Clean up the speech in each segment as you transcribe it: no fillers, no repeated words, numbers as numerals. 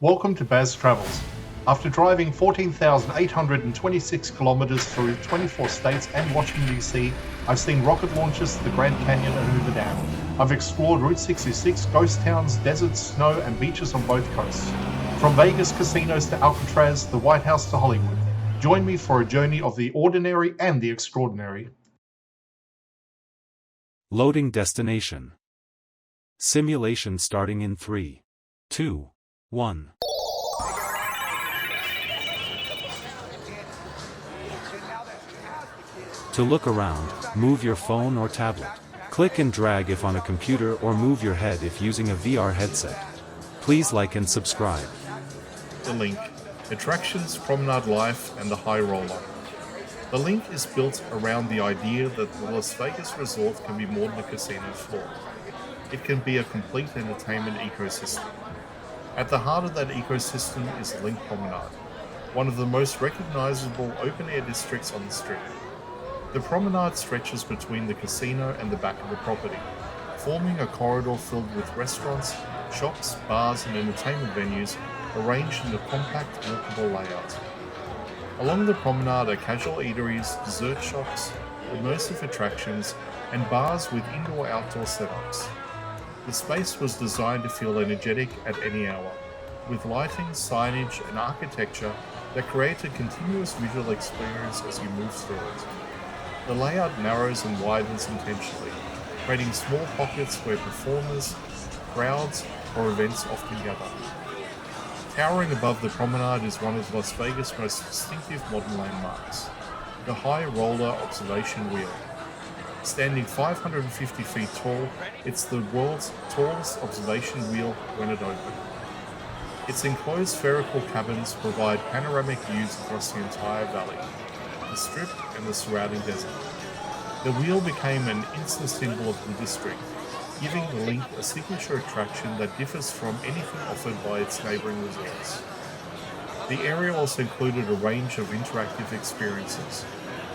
Welcome to Baz Travels. After driving 14,826 kilometers through 24 states and Washington DC, I've seen rocket launches to the Grand Canyon and Hoover Dam. I've explored Route 66, ghost towns, deserts, snow, and beaches on both coasts. From Vegas casinos to Alcatraz, the White House to Hollywood. Join me for a journey of the ordinary and the extraordinary. Loading destination. Simulation starting in 3, 2, 1. To look around, move your phone or tablet. Click and drag if on a computer or move your head if using a VR headset. Please like and subscribe. The LINQ. Attractions, promenade life, and the high roller. The LINQ is built around the idea that the Las Vegas resort can be more than a casino floor. It can be a complete entertainment ecosystem. At the heart of that ecosystem is the LINQ Promenade, one of the most recognizable open-air districts on the Strip. The promenade stretches between the casino and the back of the property, forming a corridor filled with restaurants, shops, bars, and entertainment venues arranged in a compact, walkable layout. Along the promenade are casual eateries, dessert shops, immersive attractions, and bars with indoor-outdoor setups. The space was designed to feel energetic at any hour, with lighting, signage, and architecture that create a continuous visual experience as you move through it. The layout narrows and widens intentionally, creating small pockets where performers, crowds, or events often gather. Towering above the promenade is one of Las Vegas' most distinctive modern landmarks, the High Roller Observation Wheel. Standing 550 feet tall, it's the world's tallest observation wheel when it opened. Its enclosed spherical cabins provide panoramic views across the entire valley, the Strip, and the surrounding desert. The wheel became an instant symbol of the district, giving the LINQ a signature attraction that differs from anything offered by its neighbouring resorts. The area also included a range of interactive experiences.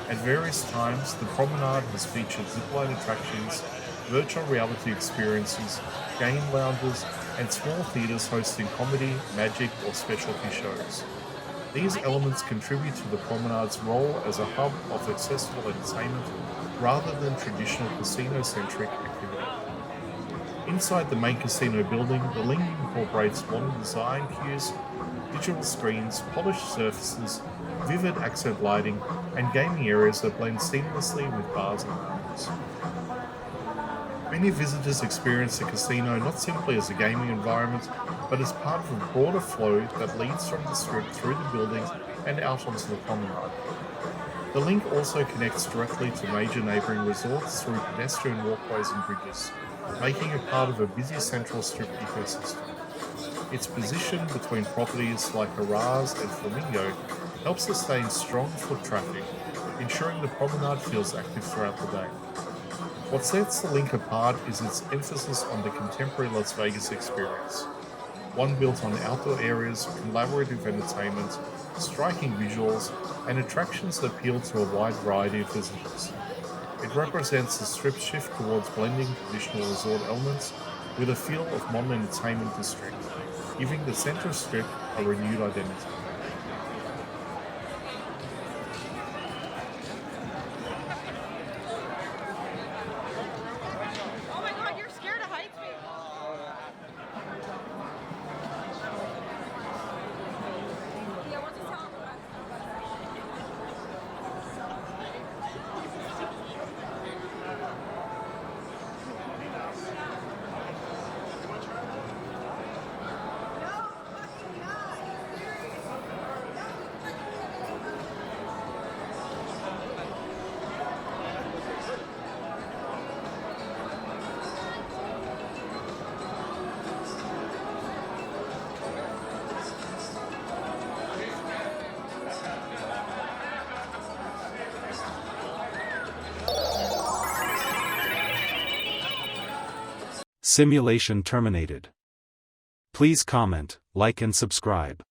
At various times, the promenade has featured zipline attractions, virtual reality experiences, game lounges, and small theatres hosting comedy, magic, or specialty shows. These elements contribute to the promenade's role as a hub of accessible entertainment rather than traditional casino-centric activity. Inside the main casino building, the LINQ incorporates modern design cues, digital screens, polished surfaces, vivid accent lighting, and gaming areas that blend seamlessly with bars and lounges. Many visitors experience the casino not simply as a gaming environment, but as part of a broader flow that leads from the Strip through the buildings and out onto the promenade. The LINQ also connects directly to major neighbouring resorts through pedestrian walkways and bridges, making it part of a busy central Strip ecosystem. Its position between properties like Araz and Flamingo helps sustain strong foot traffic, ensuring the promenade feels active throughout the day. What sets the LINQ apart is its emphasis on the contemporary Las Vegas experience, one built on outdoor areas, collaborative entertainment, striking visuals, and attractions that appeal to a wide variety of visitors. It represents the Strip's shift towards blending traditional resort elements with a feel of modern entertainment district, giving the Central Strip a renewed identity. Simulation terminated. Please comment, like and subscribe.